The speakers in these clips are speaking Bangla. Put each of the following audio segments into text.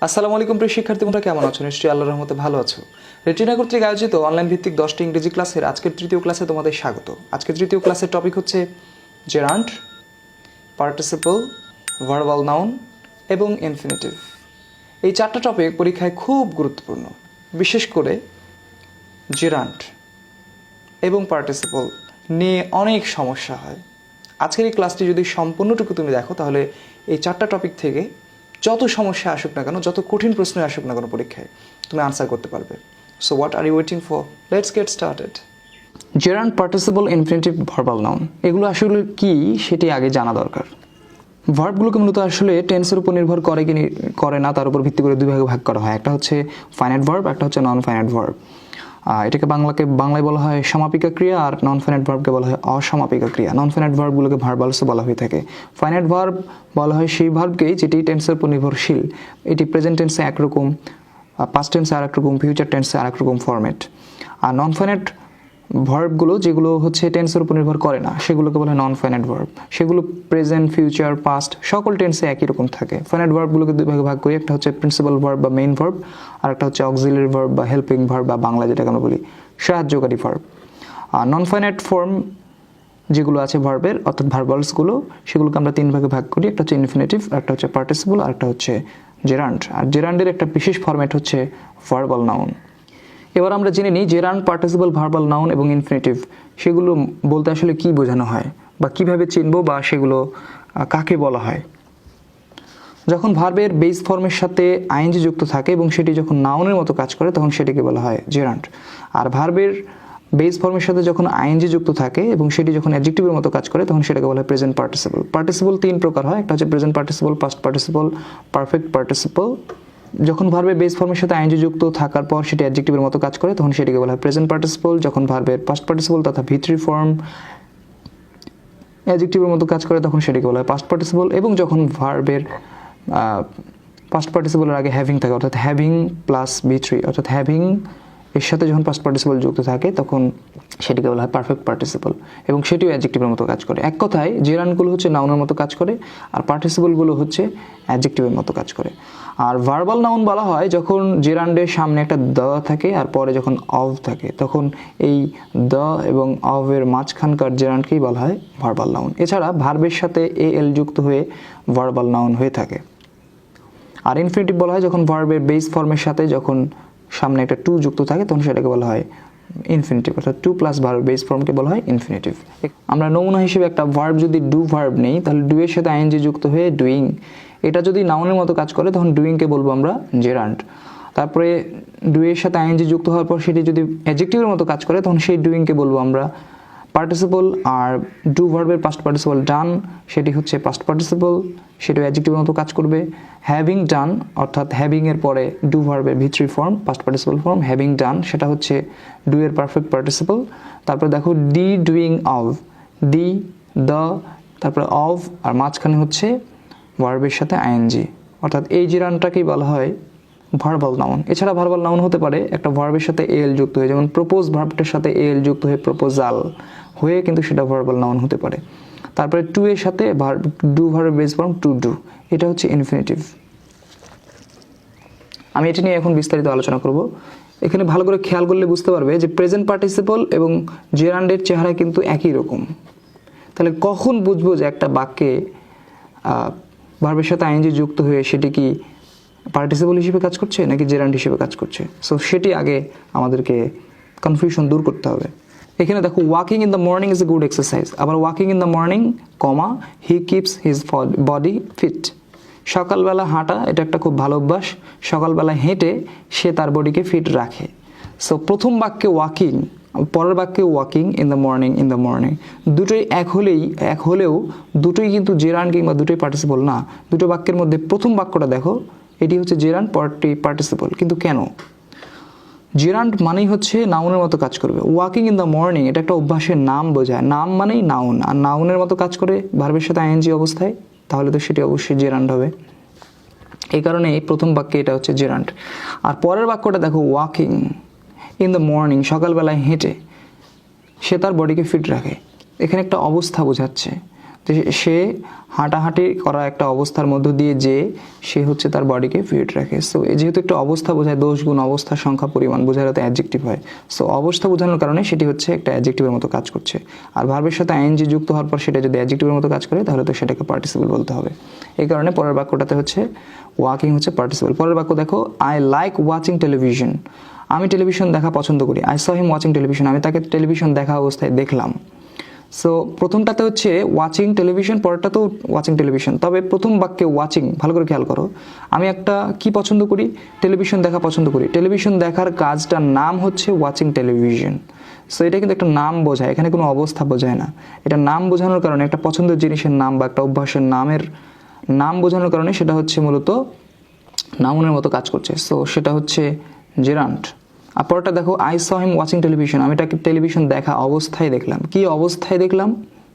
আসসালামু আলাইকুম প্রিয় শিক্ষার্থী, তোমরা কেমন আছো? নিশ্চয়ই আল্লাহর রহমতে ভালো আছো। রেটিনা কর্তৃক আয়োজিত অনলাইন ভিত্তিক 10টি ইংরেজি ক্লাসের আজকের তৃতীয় ক্লাসে তোমাদের স্বাগত। আজকের তৃতীয় ক্লাসের টপিক হচ্ছে জেরান্ড, পার্টিসিপল, ভার্বাল নাউন এবং ইনফিনিটিভ। এই চারটা টপিক পরীক্ষায় খুব গুরুত্বপূর্ণ। বিশেষ করে জেরান্ড এবং পার্টিসিপল নিয়ে অনেক সমস্যা হয়। আজকের এই ক্লাসটি যদি সম্পূর্ণটুকু তুমি দেখো, তাহলে এই চারটা টপিক থেকে যত সমস্যা আসুক না কেন, যত কঠিন প্রশ্ন আসুক না কেন পরীক্ষায়, তুমি আনসার করতে পারবে। So what are you waiting for? Let's get started. Gerund, participle, infinitive, verbal noun, এগুলো আসলে কি সেটি আগে জানা দরকার। ভার্বগুলোকে মূলত আসলে টেন্সের উপর নির্ভর করে কি করে না তার উপর ভিত্তি করে দুই ভাগে ভাগ করা হয়। একটা হচ্ছে ফাইনাইট ভার্ব, একটা হচ্ছে নন ফাইনাইট ভার্ব। এটাকে বাংলায় বলা হয় সমাপিকা ক্রিয়া, আর নন ফাইনাইট ভার্বকে বলা হয় অসমাপিকা ক্রিয়া। নন ফাইনাইট ভার্বগুলোকে ভার্বালসও বলা হয়ে থাকে। ফাইনাইট ভার্ব বলা হয় সেই ভার্বকেই যেটি টেন্সের উপর নির্ভরশীল। এটি প্রেজেন্ট টেন্সে একরকম, পাস্ট টেন্সে আরেক রকম, ফিউচার টেন্সে আরেক রকম ফরম্যাট। আর নন ফাইনাইট ভার্বগুলো যেগুলো হচ্ছে টেন্সের উপর নির্ভর করে না, সেগুলোকে বলা হয় নন ফাইনাইট ভার্ব। সেগুলো প্রেজেন্ট, ফিউচার, পাস্ট সকল টেন্সে একই রকম থাকে। ফাইনাইট ভার্বগুলোকে দুই ভাগে ভাগ করি। একটা হচ্ছে প্রিন্সিপাল ভার্ব বা মেইন ভার্ব, আর একটা হচ্ছে অক্সিলারি ভার্ব বা হেল্পিং ভার্ব বা বাংলা যেটাকে আমরা বলি সাহায্যকারী ভার্ব। আর নন ফাইনাইট ফর্ম যেগুলো আছে ভার্বের, অর্থাৎ ভার্বালসগুলো, সেগুলোকে আমরা তিন ভাগে ভাগ করি। একটা হচ্ছে ইনফিনিটিভ, একটা হচ্ছে পার্টিসিপল, আর একটা হচ্ছে জেরান্ড। আর জেরান্ডের একটা বিশেষ ফরম্যাট হচ্ছে ভার্বাল নাউন। এবার আমরা জেনে নিই জেরান্ড, পার্টিসিপল, ভার্বাল নাউন এবং ইনফিনিটিভ সেগুলো বলতে আসলে কি বোঝানো হয় বা কিভাবে চিনবো বা সেগুলো কাকে বলা হয়। যখন ভার্বের বেস ফর্মের সাথে আইএনজি যুক্ত থাকে এবং সেটি যখন নাউনের মতো কাজ করে, তখন সেটিকে বলা হয় জেরান্ড। আর ভার্বের বেস ফর্মের সাথে যখন আইএনজি যুক্ত থাকে এবং সেটি যখন অ্যাডজেক্টিভের মতো কাজ করে, তখন সেটাকে বলা হয় প্রেজেন্ট পার্টিসিপল। পার্টিসিপল তিন প্রকার হয়। একটা হচ্ছে present participle, past participle, perfect participle. যখন ভার্বের বেস ফর্মের সাথে আইএনজি যুক্ত থাকার পর সেটি অ্যাডজেক্টিভের মতো কাজ করে, তখন সেটিকে বলা হয় প্রেজেন্ট পার্টিসিপল। যখন ভার্বের পাস্ট পার্টিসিপল তথা ভি3 ফর্ম অ্যাডজেক্টিভের মতো কাজ করে, তখন সেটিকে বলা হয় পাস্ট পার্টিসিপল। এবং যখন ভার্বের পাস্ট পার্টিসিপলের আগে হ্যাভিং থাকে, অর্থাৎ হ্যাভিং প্লাস ভি3, অর্থাৎ হ্যাভিং এর সাথে যখন পাস্ট পার্টিসিপল যুক্ত থাকে, তখন সেটিকে বলা হয় পারফেক্ট পার্টিসিপল এবং সেটিও অ্যাডজেক্টিভের মতো কাজ করে। এক কথায় জেরান্ডগুলো হচ্ছে নাউনের মতো কাজ করে, আর পার্টিসিপলগুলো হচ্ছে অ্যাডজেক্টিভের মতো কাজ করে। আর ভার্বাল নাউন বলা হয় যখন জেরান্ডের সামনে একটা দ থাকে আর পরে যখন অভ থাকে, তখন এই দ এবং অভের মাঝখানকার জেরান্ডকেই বলা হয় ভার্বাল নাউন। এছাড়া ভার্বের সাথে এল যুক্ত হয়ে ভার্বাল নাউন হয়ে থাকে। আর ইনফিনিটিভ বলা হয় যখন ভার্বের বেস ফর্মের সাথে যখন সামনে একটা টু যুক্ত থাকে, তখন সেটাকে বলা হয় ইনফিনিটিভ, অর্থাৎ টু প্লাস ভার্ব বেস ফর্মকে বলা হয় ইনফিনিটিভ। আমরা নমুনা হিসেবে একটা ভার্ব যদি ডু ভার্ব নেই, তাহলে ডু এর সাথে আইএনজি যুক্ত হয়ে ডুইং, এটা যদি নাউনের মতো কাজ করে, তখন ডুইংকে বলবো আমরা জেরান্ড। তারপরে ডু এর সাথে আইএনজি যুক্ত হওয়ার পর সেটি যদি অ্যাডজেক্টিভের মতো কাজ করে, তখন সেই ডুইংকে বলবো আমরা পার্টিসিপল। আর ডু ভার্বের পাস্ট পার্টিসিপল ডান, সেটি হচ্ছে পাস্ট পার্টিসিপল, সেটাও অ্যাডজেক্টিভের মতো কাজ করবে। হ্যাভিং ডান, অর্থাৎ হ্যাভিং এর পরে ডু ভার্বের ভি3 form past participle form having done, সেটা হচ্ছে ডু এর পারফেক্ট পার্টিসিপল। তারপরে দেখো D doing of, D the, তারপরে অফ, আর মাঝখানে হচ্ছে ভার্বের সাথে আইএনজি, অর্থাৎ এই জেরান্ডটাকেই বলা হয় ভার্বাল নাউন। এছাড়া ভার্বাল নাউন হতে পারে একটা ভার্বের সাথে এল যুক্ত হয়ে, যেমন প্রপোজ ভার্বটার সাথে এল যুক্ত হয়ে প্রপোজাল হয়ে কিন্তু সেটা ভার্বাল নাউন হতে পারে। তারপরে টু এর সাথে ডু ভার্বের বেস ফর্ম টু ডু, এটা হচ্ছে ইনফিনিটিভ। আমি এটা নিয়ে এখন বিস্তারিত আলোচনা করব। এখানে ভালো করে খেয়াল করলে বুঝতে পারবে যে প্রেজেন্ট পার্টিসিপল এবং জেরান্ডের চেহারা কিন্তু একই রকম। তাহলে কখন বুঝবো যে একটা বাক্যে ভার্বের সাথে আইএনজি যুক্ত হয়ে সেটি কি পার্টিসিপল হিসেবে কাজ করছে নাকি জেরান্ড হিসেবে কাজ করছে? সো সেটি আগে আমাদেরকে কনফিউশন দূর করতে হবে। এখানে দেখো walking in the morning is a good exercise, আবার walking in the morning comma he keeps his body fit. সকালবেলা হাঁটা এটা একটা খুব ভালো অভ্যাস, সকালবেলা হেঁটে সে তার বডিকে ফিট রাখে। সো প্রথম বাক্যে ওয়াকিং, পরের বাক্যে ওয়াকিং ইন দ্য মর্নিং, দুটোই এক হলেও দুটোই কিন্তু জেরান্ড কিংবা দুটোই পার্টিসিপল না। দুটো বাক্যের মধ্যে প্রথম বাক্যটা দেখো, এটি হচ্ছে জেরান্ড, পরটি পার্টিসিপল। কিন্তু কেন? জেরান্ড মানেই হচ্ছে নাউনের মতো কাজ করবে। ওয়াকিং ইন দ্য মর্নিং এটা একটা অভ্যাসের নাম বোঝায়, নাম মানেই নাউন, আর নাউনের মতো কাজ করে ভার্বের সাথে আইএনজি অবস্থায়, তাহলে তো সেটি অবশ্যই জেরান্ড হবে। এই কারণে এই প্রথম বাক্যে এটা হচ্ছে জেরান্ড। আর পরের বাক্যটা দেখো ওয়াকিং ইন দ্য মর্নিং, সকালবেলায় হেঁটে সে তার বডিকে ফিট রাখে। এখানে একটা অবস্থা বোঝাচ্ছে। যে সে হাঁটাহাঁটি করা একটা অবস্থার মধ্য দিয়ে যে সে হচ্ছে তার বডিকে ফিট রাখে। সো যেহেতু একটা অবস্থা বোঝায়, দোষ গুণ অবস্থা সংখ্যা পরিমাণ বোঝার তো অ্যাডজেক্টিভ হয়। সো অবস্থা বোঝানোর কারণে সেটি হচ্ছে একটা অ্যাডজেক্টিভের মতো কাজ করছে। আর ভার্বের সাথে আইএনজি যুক্ত হওয়ার পর সেটা যদি অ্যাডজেক্টিভের মতো কাজ করে তাহলে তো সেটাকে পার্টিসিপল বলতে হবে। এই কারণে পরের বাক্যটাতে হচ্ছে ওয়াকিং হচ্ছে পার্টিসিপল। পরের বাক্য দেখো, আই লাইক ওয়াচিং টেলিভিশন। আমি টেলিভিশন দেখা পছন্দ করি। I saw him watching television. আমি তাকে টেলিভিশন দেখা অবস্থায় দেখলাম। সো প্রথমটাতে হচ্ছে ওয়াচিং টেলিভিশন, পরেরটাতেও ওয়াচিং টেলিভিশন। তবে প্রথম বাক্যে ওয়াচিং, ভালো করে খেয়াল করো, আমি একটা কি পছন্দ করি? টেলিভিশন দেখা পছন্দ করি। টেলিভিশন দেখার কাজটার নাম হচ্ছে ওয়াচিং টেলিভিশন। সো এটা কিন্তু একটা নাম বোঝায়, এখানে কোনো অবস্থা বোঝায় না। এটা নাম বোঝানোর কারণে, একটা পছন্দের জিনিসের নাম বা একটা অভ্যাসের নামের নাম বোঝানোর কারণে সেটা হচ্ছে মূলত নাউনের মতো কাজ করছে। সো সেটা হচ্ছে জেরান্ট। আর পরটা দেখো, I saw him watching television. আমি তাকে টেলিভিশন দেখা অবস্থায় দেখলাম। কি অবস্থায় দেখলাম?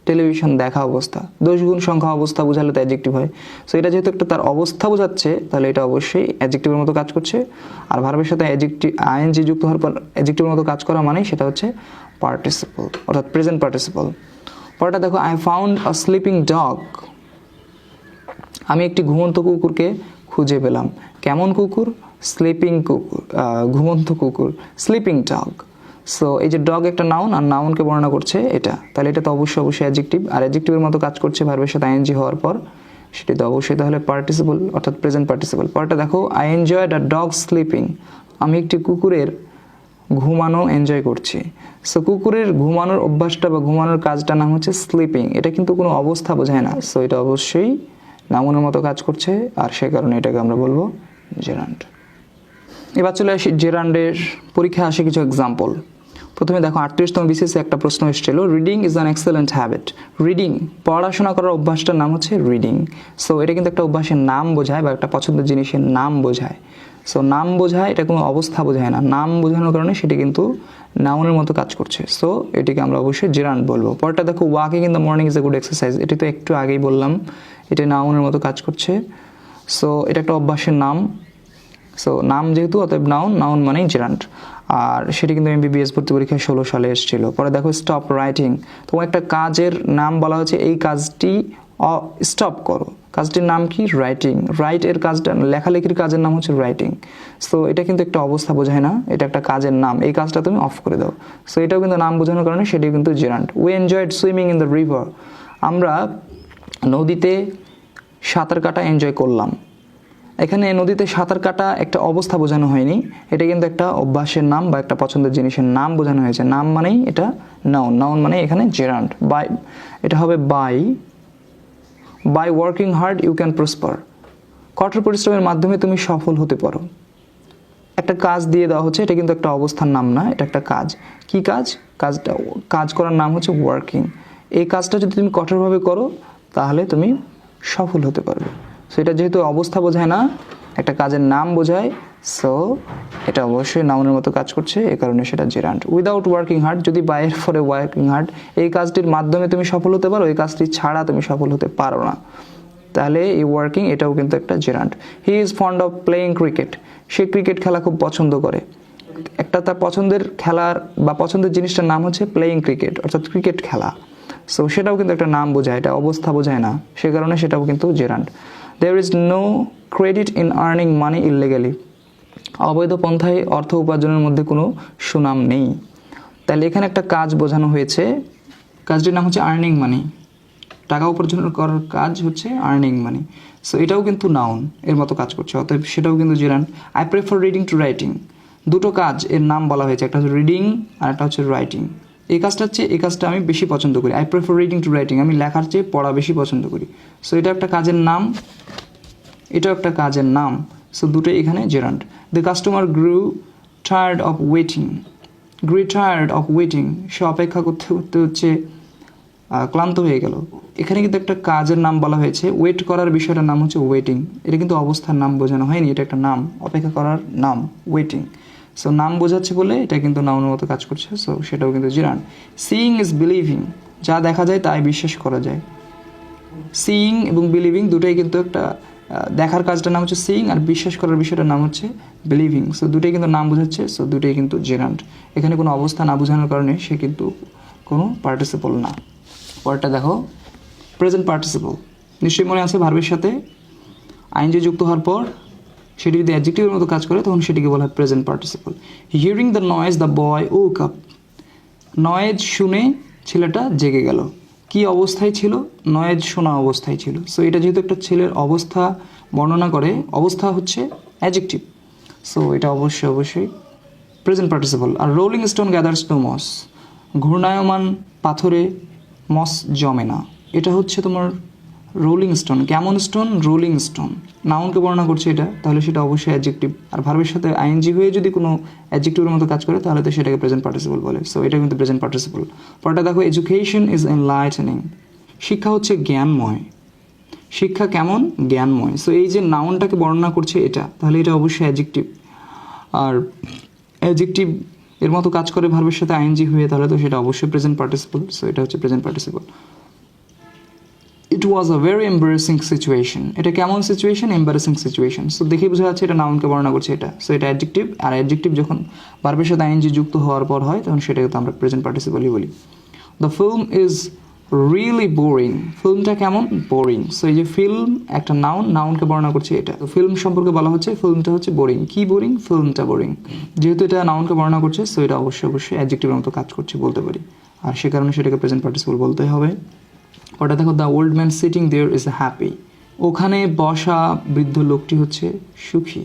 টেলিভিশন দেখা অবস্থা। দোষ গুণ সংখ্যা অবস্থা বোঝালে তো অ্যাডজেক্টিভ হয়। সো এটা যেহেতু একটা তার অবস্থা বোঝাচ্ছে তাহলে এটা অবশ্যই অ্যাডজেক্টিভের মতো কাজ করছে। আর ভার্বের সাথে আইএনজি যুক্ত হওয়ার পর অ্যাডজেক্টিভের মতো কাজ করা মানেই সেটা হচ্ছে পার্টিসিপল, অর্থাৎ প্রেজেন্ট পার্টিসিপল। পরটা দেখো, I found a sleeping dog. আমি একটি ঘুমন্ত কুকুরকে খুঁজে পেলাম। কেমন কুকুর? স্লিপিং কুকুর, ঘুমন্ত কুকুর, স্লিপিং ডগ। সো এই যে ডগ একটা নাউন, আর নাউনকে বর্ণনা করছে এটা, তাহলে এটা তো অবশ্যই অ্যাডজেক্টিভ। আর অ্যাডজেক্টিভের মতো কাজ করছে ভার্বের সাথে আইএনজি হওয়ার পর, সেটি তো অবশ্যই তাহলে পার্টিসিপল, অর্থাৎ প্রেজেন্ট পার্টিসিপল। পরটা দেখো, I enjoyed a dog sleeping. আমি একটি কুকুরের ঘুমানো এনজয় করছি। সো কুকুরের ঘুমানোর অভ্যাসটা বা ঘুমানোর কাজটার নাম হচ্ছে স্লিপিং। এটা কিন্তু কোনো অবস্থা বোঝায় না। সো এটা অবশ্যই নাউনের মতো কাজ করছে, আর সে কারণে এটাকে আমরা বলবো জেরান্ড। এবার চলে আসি জেরান্ডের পরীক্ষায় আসে কিছু এক্সাম্পল। প্রথমে দেখো 38তম বিসিএসে একটা প্রশ্ন এসেছিল, reading is an excellent habit. Reading, পড়াশোনা করার অভ্যাসটার নাম হচ্ছে রিডিং। সো এটা কিন্তু একটা অভ্যাসের নাম বোঝায় বা একটা পছন্দের জিনিসের নাম বোঝায়। সো নাম বোঝায়, এটা কোনো অবস্থা বোঝায় না। নাম বোঝানোর কারণে সেটি কিন্তু নাউনের মতো কাজ করছে। সো এটিকে আমরা অবশ্যই জেরান্ড বলবো। পরটা দেখো, walking in the morning is a good exercise. এটি তো একটু আগেই বললাম, এটা নাউনের মতো কাজ করছে। সো এটা একটা অভ্যাসের নাম। সো নাম যেহেতু, অতএব নাউন মানেই জেরান্ড। আর সেটি কিন্তু এমবিবিএস ভর্তি পরীক্ষায় 16 সালে এসেছিল। পরে দেখো, স্টপ রাইটিং। তোমার একটা কাজের নাম বলা হচ্ছে, এই কাজটি স্টপ করো। কাজটির নাম কি? রাইটিং। রাইট এর কাজটা, লেখালেখির কাজের নাম হচ্ছে রাইটিং। সো এটা কিন্তু একটা অবস্থা বোঝায় না, এটা একটা কাজের নাম। এই কাজটা তুমি অফ করে দাও। সো এটাও কিন্তু নাম বোঝানোর কারণে সেটিও কিন্তু gerund. We enjoyed swimming in the river. আমরা নদীতে সাঁতার কাটা এনজয় করলাম। এখানে নদীতে সাঁতার কাটা একটা অবস্থা বোঝানো হয়নি, এটা কিন্তু একটা অভ্যাসের নাম বা একটা পছন্দের জিনিসের নাম বোঝানো হয়েছে। নাম মানেই এটা নাউন, নাউন মানে এখানে জেরান্ড। বাই, এটা হবে by working hard you can prosper. কঠোর পরিশ্রমের মাধ্যমে তুমি সফল হতে পারো। একটা কাজ দিয়ে দেওয়া হচ্ছে, এটা কিন্তু একটা অবস্থার নাম না, এটা একটা কাজ। কি কাজ? কাজ করার নাম হচ্ছে ওয়ার্কিং। এই কাজটা যদি তুমি কঠোরভাবে করো তাহলে তুমি সফল হতে পারবে। সো এটা যেহেতু অবস্থা বোঝায় না, একটা কাজের নাম বোঝায়, সো এটা অবশ্যই নাউনের মতো কাজ করছে, এই কারণে সেটা জেরান্ড। উইদাউট ওয়ার্কিং হার্ড, যদি বাইয়ের পরে ওয়ার্কিং হার্ড, এই কাজটির মাধ্যমে তুমি সফল হতে পারো, এই কাজটি ছাড়া তুমি সফল হতে পারো না, তাহলে এই ওয়ার্কিং এটাও কিন্তু একটা gerund. He is fond of playing cricket. Say cricket খেলা খুব পছন্দ করে। একটা তার পছন্দের খেলার বা পছন্দের জিনিসটার নাম হচ্ছে প্লেয়িং ক্রিকেট, অর্থাৎ ক্রিকেট খেলা। সো সেটাও কিন্তু একটা নাম বোঝায়, এটা অবস্থা বোঝায় না, সে কারণে সেটাও কিন্তু gerund. There is no credit in earning money illegally. অবৈধ পন্থায় অর্থ উপার্জনের মধ্যে কোনো সুনাম নেই। তাহলে এখানে একটা কাজ বোঝানো হয়েছে, কাজটির নাম হচ্ছে আর্নিং মানি। টাকা উপার্জন করার কাজ হচ্ছে আর্নিং মানি। সো এটাও কিন্তু নাউন এর মতো কাজ করছে, অতএব সেটাও কিন্তু gerund. I prefer reading to writing. দুটো কাজ এর নাম বলা হয়েছে, একটা হচ্ছে রিডিং আর একটা হচ্ছে রাইটিং। এই কাজটা আমি বেশি পছন্দ করি। I prefer reading to writing. আমি লেখার চেয়ে পড়া বেশি পছন্দ করি। সো এটা একটা কাজের নাম, এটাও একটা কাজের নাম। সো দুটোই এখানে gerund. The customer grew tired of waiting. সে অপেক্ষা করতে করতে হচ্ছে ক্লান্ত হয়ে গেল। এখানে কিন্তু একটা কাজের নাম বলা হয়েছে, ওয়েট করার বিষয়টার নাম হচ্ছে ওয়েটিং। এটা কিন্তু অবস্থার নাম বোঝানো হয়নি, এটা একটা নাম, অপেক্ষা করার নাম ওয়েটিং। সো নাম বোঝাচ্ছে বলে এটা কিন্তু নাউনের মতো কাজ করছে, সো সেটাও কিন্তু জেরান্ড। Seeing is believing. যা দেখা যায় তাই বিশ্বাস করা যায়। সিইং এবং বিলিভিং দুটোই কিন্তু একটা, দেখার কাজটার নাম হচ্ছে সিইং আর বিশ্বাস করার বিষয়টার নাম হচ্ছে বিলিভিং। সো দুটোই কিন্তু নাম বোঝাচ্ছে, সো দুটোই কিন্তু জেরান্ড। এখানে কোনো অবস্থা না বোঝানোর কারণে সে কিন্তু কোনো পার্টিসিপল না। পরেরটা দেখো, প্রেজেন্ট পার্টিসিপল নিশ্চয়ই মনে আছে, ভার্বের সাথে আইএনজি যুক্ত হওয়ার পর সেটি যদি অ্যাডজেক্টিভের মতো কাজ করে তখন সেটিকে বলা হয় present participle. Hearing the noise the boy woke up, noise শুনে ছেলেটা জেগে গেল। কি অবস্থায় ছিল? নয়েজ শোনা অবস্থায় ছিল। সো এটা যেহেতু একটা ছেলের অবস্থা বর্ণনা করে, অবস্থা হচ্ছে অ্যাডজেক্টিভ, সো এটা অবশ্যই প্রেজেন্ট পার্টিসিপল। আর rolling stone gathers no moss, ঘূর্ণায়মান পাথরে মস জমে না, এটা হচ্ছে তোমার রোলিং স্টোন। কেমন স্টোন? Rolling stone. নাউনকে বর্ণনা করছে এটা, তাহলে সেটা অবশ্যই অ্যাডজেক্টিভ। আর ভার্বের সাথে আইএনজি হয়ে যদি কোনো অ্যাডজেক্টিভের মতো কাজ করে তাহলে তো সেটাকে প্রেজেন্ট পার্টিসিপল বলে। সো এটা কিন্তু প্রেজেন্ট পার্টিসিপল। পরটা দেখো, এডুকেশন ইজ এনলাইটেনিং, শিক্ষা হচ্ছে জ্ঞানময়। শিক্ষা কেমন? জ্ঞানময়। সো এই যে নাউনটাকে বর্ণনা করছে এটা, তাহলে এটা অবশ্যই অ্যাডজেক্টিভ। আর অ্যাডজেক্টিভ এর মতো কাজ করে ভার্বের সাথে আইএনজি হয়ে, তাহলে তো সেটা অবশ্যই প্রেজেন্ট পার্টিসিপল। সো এটা হচ্ছে present participle. It was a very embarrassing situation, এটা কেমন সিচুয়েশন? Embarrassing situation. সো দেখে বোঝা যাচ্ছে এটা নাউনকে বর্ণনা করছে এটা। সো এটা অ্যাডজেক্টিভ, আর অ্যাডজেক্টিভ যখন ভার্বের সাথে আইএনজি যুক্ত হওয়ার পর হয় তখন সেটাকে তো আমরা প্রেজেন্ট পার্টিসিপলই বলি। The film is really boring, ফিল্মটা কেমন? বোরিং। সো এই যে ফিল্ম একটা নাউন, নাউনকে বর্ণনা করছে এটা। তো ফিল্ম সম্পর্কে বলা হচ্ছে ফিল্মটা হচ্ছে বোরিং। কি বোরিং? ফিল্মটা বোরিং। যেহেতু এটা নাউনকে বর্ণনা করছে, সো এটা অবশ্যই অ্যাডজেক্টিভের মতো কাজ করছে বলতে পারি, আর সে কারণে সেটাকে প্রেজেন্ট পার্টিসিপল বলতে হবে। ওটা দেখো, the old man sitting there is happy, ওখানে বসা বৃদ্ধ লোকটি হচ্ছে সুখী।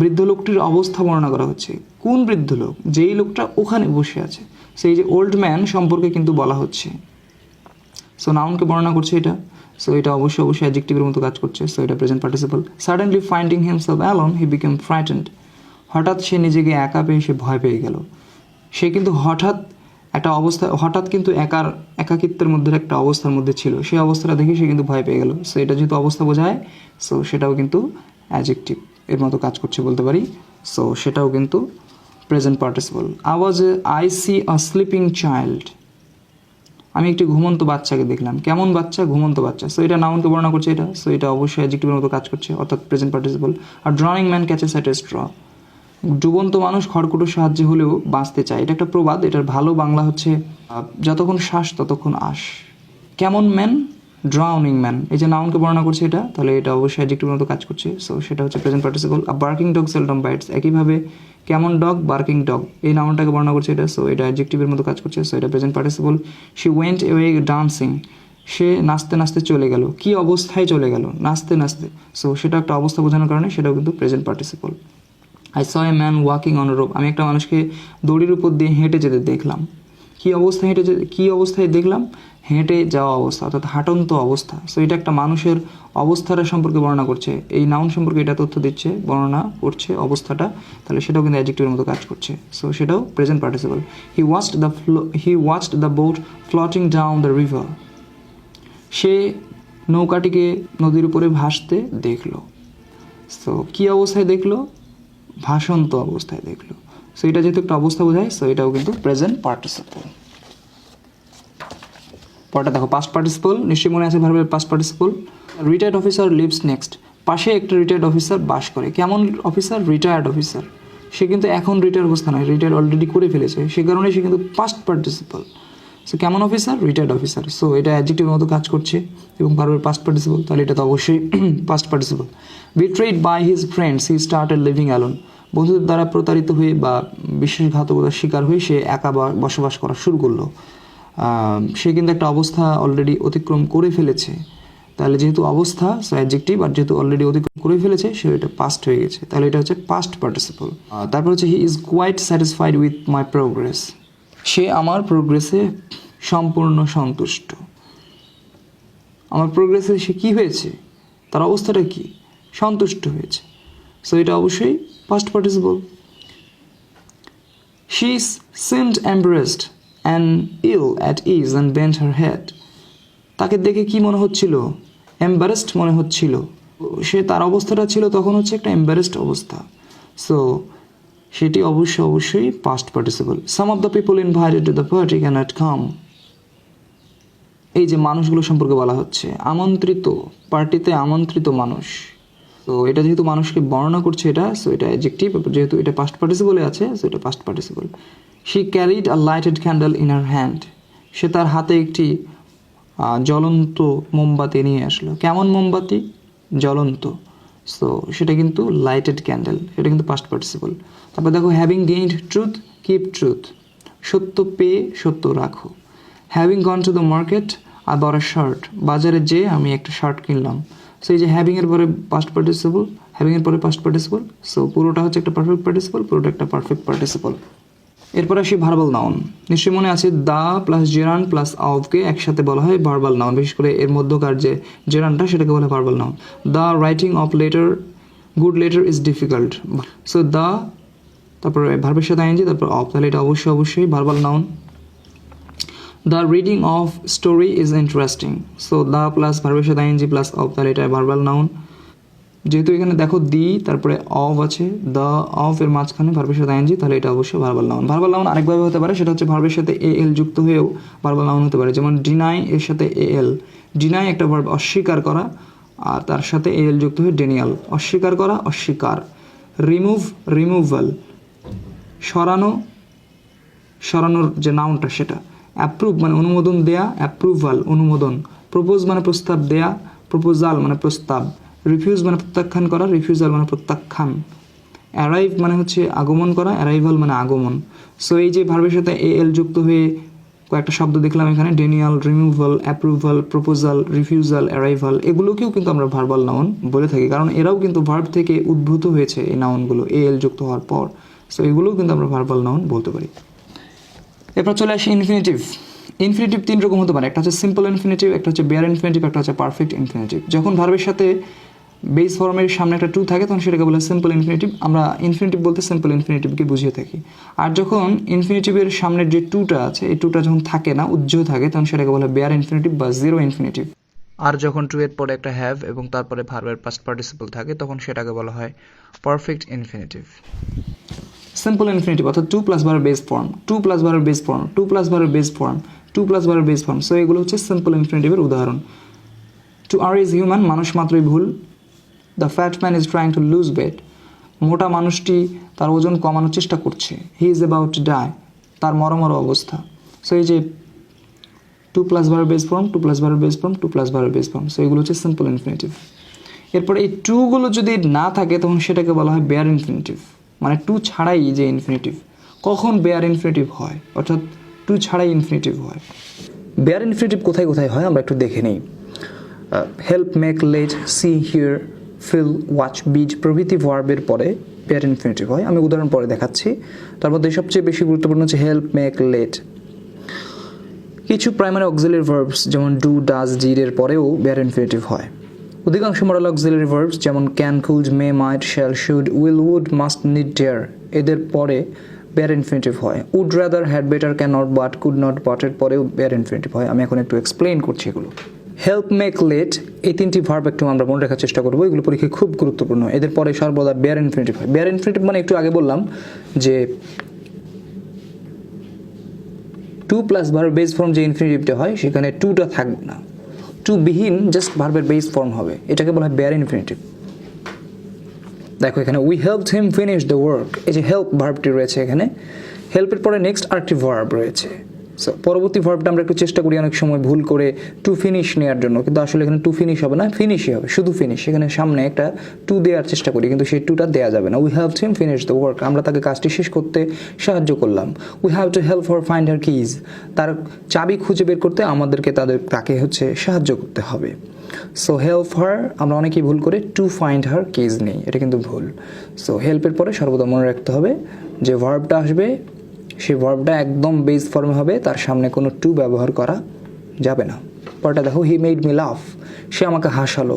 বৃদ্ধ লোকটির অবস্থা বর্ণনা করা হচ্ছে। কোন বৃদ্ধ লোক? যেই লোকটা ওখানে বসে আছে, সেই যে ওল্ড ম্যান সম্পর্কে কিন্তু বলা হচ্ছে। সো নাউনকে বর্ণনা করছে এটা, সো এটা অবশ্যই অ্যাডজেক্টিভের মতো কাজ করছে। সো এটা present participle. Suddenly finding himself alone he became frightened, হঠাৎ সে নিজেকে একা পেয়ে সে ভয় পেয়ে গেল। সে কিন্তু হঠাৎ কিন্তু একাকিত্বের মধ্যে একটা অবস্থার মধ্যে ছিল, সেই অবস্থাটা দেখে সে কিন্তু ভয় পেয়ে গেল। সো এটা যেহেতু অবস্থা বোঝায়, সো সেটাও কিন্তু অ্যাডজেক্টিভ এর মতো কাজ করছে বলতে পারি। সো সেটাও কিন্তু present participle. I C a sleeping child, আমি একটি ঘুমন্ত বাচ্চাকে দেখলাম। কেমন বাচ্চা? ঘুমন্ত বাচ্চা। সো এটা নাউনকে বর্ণনা করছে এটা, সো এটা অবশ্যই অ্যাডজেক্টিভের মতো কাজ করছে, অর্থাৎ প্রেজেন্ট পার্টিসিপল। আর drowning man catches at a straw, ডুবন্ত মানুষ খড়কুটোর সাহায্যে হলেও বাঁচতে চায়। এটা একটা প্রবাদ, এটার ভালো বাংলা হচ্ছে যতক্ষণ শ্বাস ততক্ষণ আশ। কেমন ম্যান? Drowning man. এই যে নাউনকে বর্ণনা করছে এটা, তাহলে এটা অবশ্যই অ্যাডজেক্টিভের মতো কাজ করছে। সো সেটা হচ্ছে present participle. Are barking dog seldom bites, একইভাবে কেমন ডগ? Barking dog. এই নাউনটাকে বর্ণনা করছে এটা, সো এটা অ্যাডজেক্টিভের মতো কাজ করছে। সো এটা present participle. She went away dancing, সে নাচতে নাচতে চলে গেল। কি অবস্থায় চলে গেল? নাচতে নাচতে। সো সেটা একটা অবস্থা বোঝানোর কারণে সেটাও কিন্তু present participle. I saw a man walking on rope, আমি একটা মানুষকে দড়ির উপর দিয়ে হেঁটে যেতে দেখলাম। কি অবস্থায় দেখলাম? হেঁটে যাওয়া অবস্থা, অর্থাৎ হাঁটন্ত অবস্থা। সো এটা একটা মানুষের অবস্থাটা সম্পর্কে বর্ণনা করছে, এই নাউন সম্পর্কে এটা তথ্য দিচ্ছে, বর্ণনা করছে অবস্থাটা, তাহলে সেটাও কিন্তু অ্যাডজেক্টিভের মতো কাজ করছে। সো সেটাও present participle. He watched the boat floating down the river, সে নৌকাটিকে নদীর উপরে ভাসতে দেখলো। সো কী অবস্থায় দেখলো? ভাসন্ত অবস্থায় দেখলো। সো এটা যেহেতু একটা অবস্থা বোঝায়, সো এটাও কিন্তু প্রেজেন্ট পার্টিসিপল। পরটা দেখো, পাস্ট পার্টিসিপল। নিশ্চয়ই মনে আছে ভার্বের past participle. Retired officer lives next, পাশে একটা রিটায়ার্ড অফিসার বাস করে। কেমন অফিসার? Retired officer. সে কিন্তু এখন রিটায়ার অবস্থা নয়, রিটায়ার অলরেডি করে ফেলেছে, সে কারণে সে কিন্তু পাস্ট পার্টিসিপল। সো কেমন অফিসার? Retired officer. সো এটা অ্যাডজেক্টিভের মতো কাজ করছে এবং ভার্বের পাস্ট পার্টিসিপল, তাহলে এটা তো অবশ্যই past participle. Betrayed by his friends he started living alone, বন্ধুদের দ্বারা প্রতারিত হয়ে বা বিশ্বাসঘাতকতার শিকার হয়ে সে একা বসবাস করা শুরু করলো। সে কিন্তু একটা অবস্থা অলরেডি অতিক্রম করে ফেলেছে, তাহলে যেহেতু অবস্থা, সো অ্যাডজেক্টিভ, আর যেহেতু অলরেডি অতিক্রম করে ফেলেছে সে এটা পাস্ট হয়ে গেছে, তাহলে এটা হচ্ছে পাস্ট পার্টিসিপল। তারপর হচ্ছে he is quite satisfied with my progress, সে আমার প্রোগ্রেসে সম্পূর্ণ সন্তুষ্ট। আমার প্রোগ্রেসে সে কী হয়েছে? তার অবস্থাটা কি? সন্তুষ্ট হয়েছে। সো এটা অবশ্যই past participle. She seemed embarrassed and ill at ease and bent her head, তাকে দেখে কি মনে হচ্ছিল? এম্বারেসড মনে হচ্ছিল। সে তার অবস্থাটা ছিল তখন হচ্ছে একটা এম্বারেসড অবস্থা। সো সেটি অবশ্যই past participle. Some of the people invited to the party cannot come, এই যে মানুষগুলো সম্পর্কে বলা হচ্ছে, আমন্ত্রিত, পার্টিতে আমন্ত্রিত মানুষ। তো এটা যেহেতু মানুষকে বর্ণনা করছে এটা, সো এটা অ্যাডজেক্টিভ, যেহেতু এটা পাস্ট পার্টিসিপলে আছে, সো এটা past participle. She carried a lighted candle in her hand, সে তার হাতে একটি জ্বলন্ত মোমবাতি নিয়ে আসলো। কেমন মোমবাতি? জ্বলন্ত। সো সেটা কিন্তু লাইটেড ক্যান্ডেল, এটা কিন্তু পাস্ট পার্টিসিপল। তারপর দেখো having gained truth, keep truth, সত্য পেয়ে সত্য রাখো। Having gone to the market, I bought a shirt, বাজারে যেয়ে আমি একটা শার্ট কিনলাম। সো এই যে হ্যাভিংয়ের পরে পাস্ট পার্টিসিপল, হ্যাভিংয়ের পরে পাস্ট পার্টিসিপল, সো পুরোটা হচ্ছে একটা পারফেক্ট পার্টিসিপল, পুরোটা একটা পারফেক্ট পার্টিসিপল। এরপর আসি ভার্বাল নাউন। নিশ্চয়ই মনে আছে দা প্লাস জেরান্ড প্লাস অফকে একসাথে বলা হয় ভার্বাল নাউন, বিশেষ করে এর মধ্যকার যে জেরান্ডটা সেটাকে বলা হয় verbal noun. The writing of letter, good letter is difficult. So the, তারপরে ভার্বের সাথে আইনজি, তারপর অফ, তাহলে এটা অবশ্যই verbal noun. The reading of story is interesting. So the plus ভার্বের সাথে আইনজি প্লাস অফ, তাহলে এটা ভার্বাল নাউন। যেহেতু এখানে দেখো দি তারপরে অফ আছে, দ্য অফ এর মাঝখানে ভার্বের সাথে আইনজি, তাহলে এটা অবশ্যই ভার্বাল নাউন। ভার্বাল নাউন আরেকভাবে হতে পারে, সেটা হচ্ছে ভার্বের সাথে এ এল যুক্ত হয়েও ভার্বাল নাউন হতে পারে। যেমন ডিনাই এর সাথে এ এল, ডিনাই একটা ভার্ব অস্বীকার করা, আর তার সাথে এ এল যুক্ত হয়ে ডেনিয়াল, অস্বীকার করা, অস্বীকার। রিমুভ, রিমুভাল, সরানো, সরানোর যে নাউনটা সেটা। অ্যাপ্রুভ মানে অনুমোদন দেয়া, অ্যাপ্রুভাল অনুমোদন। প্রপোজ মানে প্রস্তাব দেয়া, প্রপোজাল মানে প্রস্তাব। রিফিউজ মানে প্রত্যাখ্যান করা, রিফিউজাল মানে প্রত্যাখ্যান। অ্যারাইভ মানে হচ্ছে আগমন করা, অ্যারাইভাল মানে আগমন। সো এই যে ভার্বের সাথে এ এল যুক্ত হয়ে কয়েকটা শব্দ দেখলাম এখানে, denial, removal, approval, proposal, refusal, arrival, এগুলোকেও কিন্তু আমরা ভার্বাল নাউন বলে থাকি, কারণ এরাও কিন্তু ভার্ব থেকে উদ্ভূত হয়েছে এই নাউনগুলো এ এল যুক্ত হওয়ার পর। সো এগুলোও কিন্তু আমরা ভার্বাল নাউন বলতে পারি। এরপর চলে আসি ইনফিনিটিভ। ইনফিনিটিভ তিন রকম হতে পারে, একটা হচ্ছে সিম্পল ইনফিনিটিভ, একটা হচ্ছে বেয়ার ইনফিনিটিভ, একটা হচ্ছে পারফেক্ট ইনফিনিটিভ। যখন ভার্বের সাথে বেস ফর্মের সামনে একটা টু থাকে তখন সেটাকে বলে সিম্পল ইনফিনিটিভ। আমরা ইনফিনিটিভ বলতে সিম্পল ইনফিনিটিভকে বুঝিয়ে থাকি। আর যখন ইনফিনিটিভের সামনের যে টুটা আছে, এই টুটা যখন থাকে না, উজ্জ্বল থাকে, তখন সেটাকে বলে বেয়ার ইনফিনিটিভ বা জিরো ইনফিনিটিভ। আর যখন টু এর পরে একটা হ্যাভ এবং তারপরে ভার্বের পাস্ট পার্টিসিপল থাকে তখন সেটাকে বলা হয় পারফেক্ট ইনফিনিটিভ। সিম্পল ইনফিনিটিভ অর্থাৎ টু প্লাস ভার্বের বেস ফর্ম, টু প্লাস ভার্বের বেস ফর্ম, টু প্লাস ভার্বের বেস ফর্ম, টু প্লাস ভার্বের বেস ফর্ম। সো এগুলো হচ্ছে সিম্পল ইনফিনিটিভের উদাহরণ। টু আর ইজ হিউম্যান, মানুষ মাত্রই ভুল। The fat man is trying to lose weight, মোটা মানুষটি তার ওজন কমানোর চেষ্টা করছে। He is about to die, তার মরমর অবস্থা। সো এই যে টু প্লাস ভার্বের বেস ফর্ম, টু প্লাস ভার্বের বেস ফর্ম, টু প্লাস ভার্বের বেস ফর্ম, সো এগুলো হচ্ছে সিম্পল ইনফিনিটিভ। এরপর এই টুগুলো যদি না থাকে তখন সেটাকে বলা হয় বেয়ার ইনফিনিটিভ, মানে টু ছাড়াই যে ইনফিনিটিভ। কখন বেয়ার ইনফিনিটিভ হয়, অর্থাৎ টু ছাড়াই ইনফিনিটিভ হয়। বেয়ার ইনফিনিটিভ কোথায় কোথায় হয় আমরা একটু দেখে নিই। Help, make, let, see, hear, feel, watch, bid প্রভৃতি ভার্বের পরে বেয়ার ইনফিনিটিভ হয়। আমি উদাহরণ পরে দেখাচ্ছি। তার মধ্যে সবচেয়ে বেশি গুরুত্বপূর্ণ হচ্ছে হেল্প, মেক, লেট। কিছু প্রাইমারি অক্সিলারি ভার্বস যেমন ডু, ডাজ, ডিড এর পরেও বেয়ার ইনফিনিটিভ হয়। অধিকাংশ মডাল অক্সিলারি ভার্বস যেমন can, could, may, might, shall, should, will, would, must, need, dare এদের পরে বেয়ার ইনফিনিটিভ হয়। Would rather, had better, can not, but, could not, but এর পরেও বেয়ার ইনফিনিটিভ হয়। আমি এখন একটু এক্সপ্লেইন করছি এগুলো। হেল্প, মেক, লেট এই তিনটি ভার্ব একটু আমরা মনে রাখার চেষ্টা করবো, এগুলো পরীক্ষায় খুব গুরুত্বপূর্ণ। এদের পরে সর্বদা বেয়ার ইনফিনিটিভ হয়। বেয়ার ইনফিনিটিভ মানে একটু আগে বললাম যে to plus verb base form যে ইনফিনিটিভটা হয় সেখানে টুটা থাকবে না, টু বিহীন জাস্ট ভার্বের বেস ফর্ম হবে, এটাকে বলা হয় বেয়ার ইনফিনিটিভ। দেখো এখানে we helped him finish the work, এই যে হেল্প ভার্বটি রয়েছে এখানে, হেল্পের পরে নেক্সট আরেকটি ভার্ব রয়েছে। সো পরবর্তী ভার্বটা আমরা একটু চেষ্টা করি অনেক সময় ভুল করে টু ফিনিশ নেওয়ার জন্য, কিন্তু আসলে এখানে টু ফিনিশ হবে না, ফিনিশই হবে, শুধু ফিনিশ। এখানে সামনে একটা টু দেওয়ার চেষ্টা করি কিন্তু সেই টুটা দেওয়া যাবে না। We helped him finish the work, আমরা তাকে কাজটি শেষ করতে সাহায্য করলাম। We have to help her find her keys, তার চাবি খুঁজে বের করতে আমাদেরকে তাকে সাহায্য করতে হবে। সো হেল্প হার আমরা অনেকেই ভুল করে টু ফাইন্ড হার কিজ নেই, এটা কিন্তু ভুল। সো হেল্পের পরে সর্বদা মনে রাখতে হবে যে ভার্বটা আসবে সেই ভার্বটা একদম বেস ফর্মে হবে, তার সামনে কোনো টু ব্যবহার করা যাবে না। পরটা দেখো হি মেড মি লাফ, সে আমাকে হাসালো।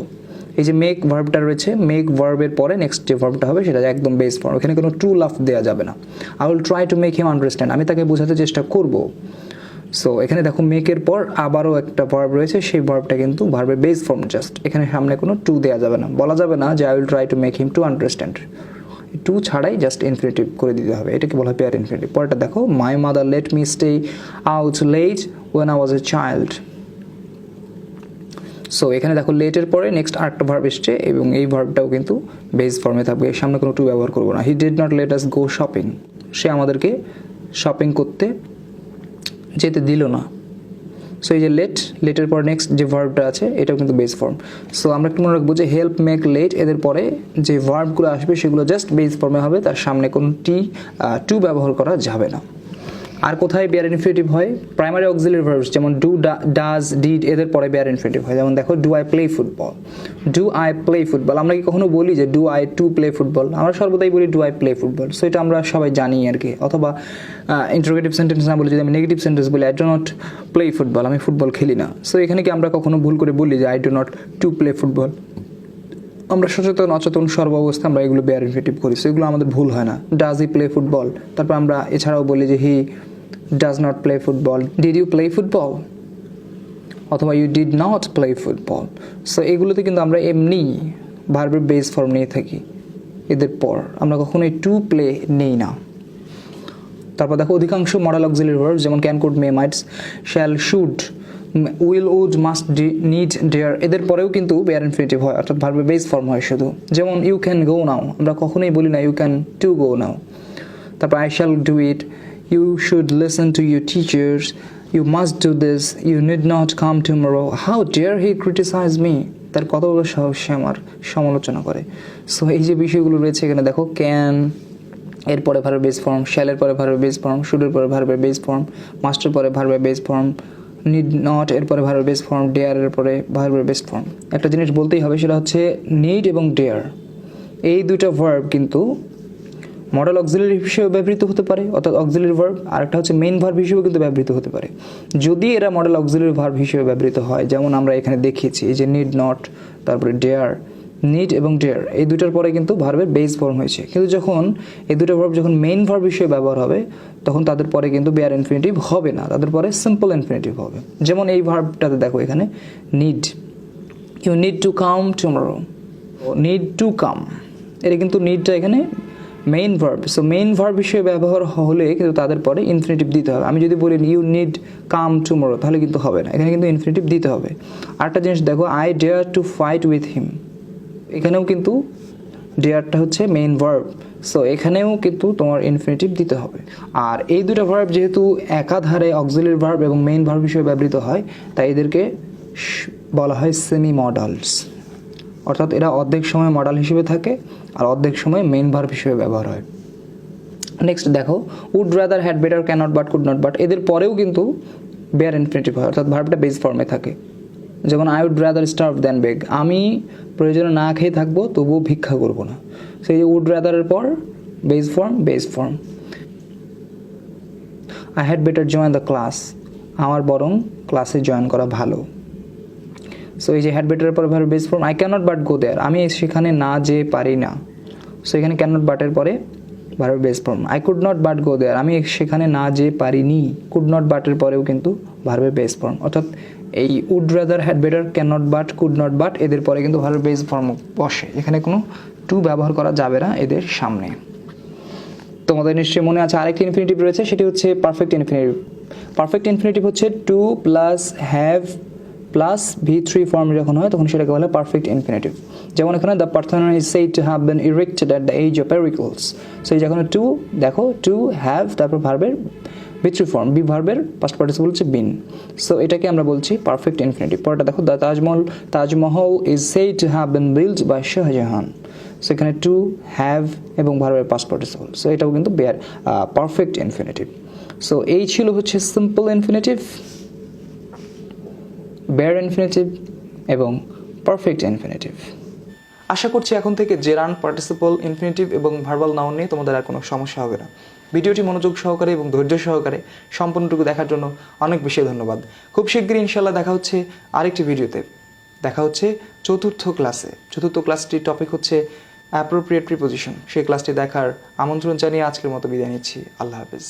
এই যে মেক ভার্বটা রয়েছে, মেক ভার্বের পরে নেক্সট যে ভার্বটা হবে সেটা একদম বেস ফর্ম, এখানে কোনো টু লাফ দেওয়া যাবে না। I will try to make him understand, আমি তাকে বোঝাতে চেষ্টা করব। সো এখানে দেখো মেকের পর আবারও একটা ভার্ব রয়েছে, সেই ভার্বটা কিন্তু ভার্বের বেস ফর্ম জাস্ট, এখানে সামনে কোনো টু দেওয়া যাবে না, বলা যাবে না যে I will try to make him to understand, to ছাড়াই জাস্ট ইনফিনিটিভ করে দিতে হবে, এটাকে বলা হয় পেয়ার ইনফিনিটিভ। পরেরটা দেখো my mother let me stay out late when I was a child. So এখানে দেখো লেটের পরে নেক্সট আরেকটা ভার্ব এসছে এবং এই ভার্বটাও কিন্তু বেস ফর্মে থাকবে, সামনে কোনো টু ব্যবহার করবো না। He did not let us go shopping, সে আমাদেরকে শপিং করতে যেতে দিল না। সো এই যে লেটের পর নেক্সট যে ভার্বটা আছে এটাও কিন্তু বেস ফর্ম। সো আমরা একটু মনে রাখবো যে হেল্প, মেক, লেট এদের পরে যে ভার্বগুলো আসবে সেগুলো জাস্ট বেস ফর্মে হবে, তার সামনে কোনো টু ব্যবহার করা যাবে না। আর কোথায় বেয়ার ইনফিনিটিভ হয়? প্রাইমারি অক্সিলারি ভার্বস যেমন ডু, ডাজ, ডিড এদের পরে বেয়ার ইনফিনিটিভ হয়। যেমন দেখো, do I play football, do I play football. আমরা কি কখনো বলি যে do I two play football? আমরা সর্বদাই বলি do I play football. So এটা আমরা সবাই জানি আর কি। অথবা ইন্টারোগেটিভ সেন্টেন্স না বলে যদি আমি নেগেটিভ সেন্টেন্স বলি, I do not play football, আমি ফুটবল খেলি না। সো এখানে কি আমরা কখনো ভুল করে বলি যে I do not to play football? আমরা সচেতন অচেতন সর্বাবস্থা আমরা এগুলো বেয়ার ইনফিনিটিভ করি, সো এগুলো আমাদের ভুল হয় না। ডাজ হি প্লে ফুটবল, তারপর আমরা এছাড়াও বলি যে হি does not play football, did you play football, অথবা you did not play football। So এগুলোতে কিন্তু আমরা এমনি ভার্বের বেস ফর্ম নিয়ে থাকি, এদের পর আমরা কখনোই টু প্লে নেই না। তারপর দেখো অধিকাংশ মডেল অক্সিলারি ভার্ব যেমন can, could, may, mights, shall, should, will, would, must, need, dare এদের পরেও কিন্তু বেয়ার ইনফিনিটিভ হয়, অর্থাৎ ভার্বের বেস ফর্ম হয় শুধু। যেমন ইউ ক্যান গো নাও, আমরা কখনোই বলি না ইউ ক্যান টু গো নাও। তারপর I shall do it, you should listen to your teachers, you must do this, you need not come tomorrow, how dare he criticize me, তার কত বড় সাহস সে আমার সমালোচনা করে। সো এই যে বিষয়গুলো রয়েছে এখানে দেখো, ক্যান এরপরে ভার্বের বেস ফর্ম, শ্যালের পরে ভার্বের বেস ফর্ম, শুডের পরে ভার্বের বেস ফর্ম, মাস্টের পরে ভার্বের বেস ফর্ম, নিড নট এরপরে ভার্বের বেস ফর্ম, ডেয়ারের পরে ভার্বের বেস ফর্ম। একটা জিনিস বলতেই হবে, সেটা হচ্ছে নিড এবং ডেয়ার এই দুইটা ভার্ব কিন্তু মডেল অক্সিলারি হিসেবে ব্যবহৃত হতে পারে, অর্থাৎ অক্সিলারি ভার্ব, আর একটা হচ্ছে মেইন ভার্ব হিসেবে কিন্তু ব্যবহৃত হতে পারে। যদি এরা মডেল অক্সিলারি ভার্ব হিসেবে ব্যবহৃত হয়, যেমন আমরা এখানে দেখিয়েছি এই যে নিড নট, তারপরে ডেয়ার, নিড এবং ডেয়ার এই দুটার পরে কিন্তু ভার্বের বেস ফর্ম হয়েছে। কিন্তু যখন এই দুটো ভার্ব যখন মেইন ভার্ব হিসেবে ব্যবহার হবে, তখন তাদের পরে কিন্তু বেয়ার ইনফিনিটিভ হবে না, তাদের পরে সিম্পল ইনফিনিটিভ হবে। যেমন এই ভার্বটাতে দেখো এখানে need, you need to come tomorrow, need to come, এটা কিন্তু নিডটা এখানে main verb. So main verb হিসেবে ব্যবহার হলে কিন্তু তাদের পরে ইনফিনিটিভ দিতে হবে। আমি যদি বলি ইউ নিড কাম টুমরো, তাহলে কিন্তু হবে না, এখানে কিন্তু ইনফিনিটিভ দিতে হবে। আরেকটা জিনিস দেখো, I dare to fight with him, এখানেও কিন্তু ডেয়ারটা হচ্ছে মেইন ভার্ব, সো এখানেও কিন্তু তোমার ইনফিনিটিভ দিতে হবে। আর এই দুটো ভার্ব যেহেতু একাধারে অক্সিলারি ভার্ব এবং মেইন ভার্ব হিসেবে ব্যবহৃত হয়, তাই এদেরকে বলা হয় সেমি মডালস, অর্থাৎ এরা অর্ধেক সময় মডেল হিসেবে থাকে আর অর্ধেক সময় মেইন ভার্ব হিসেবে ব্যবহার হয়। নেক্সট দেখো, would rather, had better, can not but, could not but এদের পরেও কিন্তু বেয়ার ইনফিনিটিভ হয়, অর্থাৎ ভার্বটা বেস ফর্মে থাকে। যেমন I would rather starve than beg, আমি প্রয়োজনে না খেয়ে থাকবো তবুও ভিক্ষা করবো না। সেই যে উড রাদারের পর base form. I had better join the class, আমার বরং ক্লাসে জয়েন করা ভালো। সো এই যে হ্যাড বেটারের পরে verb base form. I can not but go there, আমি সেখানে না যেয়ে পারি না। সো এখানে ক্যান নট বাটের পরে verb base form. I could not but go there, আমি সেখানে না যেয়ে পারিনি। কুড নট বাটের পরেও কিন্তু ভার্বের বেস ফর্ম, অর্থাৎ এই would rather, had better, can not but, could not but এদের পরে কিন্তু ভার্বের বেস ফর্ম বসে। এখানে কোনো টু ব্যবহার করা যাবে না এদের সামনে। তোমাদের নিশ্চয়ই মনে আছে আরেকটি ইনফিনিটিভ রয়েছে, সেটি হচ্ছে পারফেক্ট ইনফিনিটিভ। পারফেক্ট ইনফিনিটিভ হচ্ছে to plus have plus V3 form যখন হয় তখন সেটাকে বলে পারফেক্ট ইনফিনিটিভ। যেমন এখানে the Parthenon is said to have been erected at the age of Pericles. So এই যখন টু দেখো, টু হ্যাভ তারপর ভার্বের V3 ফর্ম, বি ভার্বের পাস্ট পার্টিসিপল হচ্ছে বিন। সো এটাকে আমরা বলছি পারফেক্ট ইনফিনিটিভ। পরেরটা দেখো, the Taj Mahal is said to have been built by Shah Jahan. So এখানে টু, হ্যাভ এবং ভার্বের পাস্ট পার্টিসিপল, সো এটাও কিন্তু পারফেক্ট ইনফিনিটিভ। সো এই ছিল হচ্ছে সিম্পল ইনফিনিটিভ, বেয়ার ইনফিনিটিভ এবং পারফেক্ট ইনফিনিটিভ। আশা করছি এখন থেকে জেরান্ড, পার্টিসিপল, ইনফিনিটিভ এবং ভার্বাল নাউন নিয়ে তোমাদের আর কোনো সমস্যা হবে না। ভিডিওটি মনোযোগ সহকারে এবং ধৈর্য সহকারে সম্পূর্ণটুকু দেখার জন্য অনেক বেশি ধন্যবাদ। খুব শীঘ্রই ইনশাল্লাহ দেখা হচ্ছে আরেকটি ভিডিওতে। দেখা হচ্ছে চতুর্থ ক্লাসে। চতুর্থ ক্লাসটির টপিক হচ্ছে অ্যাপ্রোপ্রিয়েট প্রিপোজিশন। সেই ক্লাসটি দেখার আমন্ত্রণ জানিয়ে আজকের মতো বিদায় নিচ্ছি। আল্লাহ হাফেজ।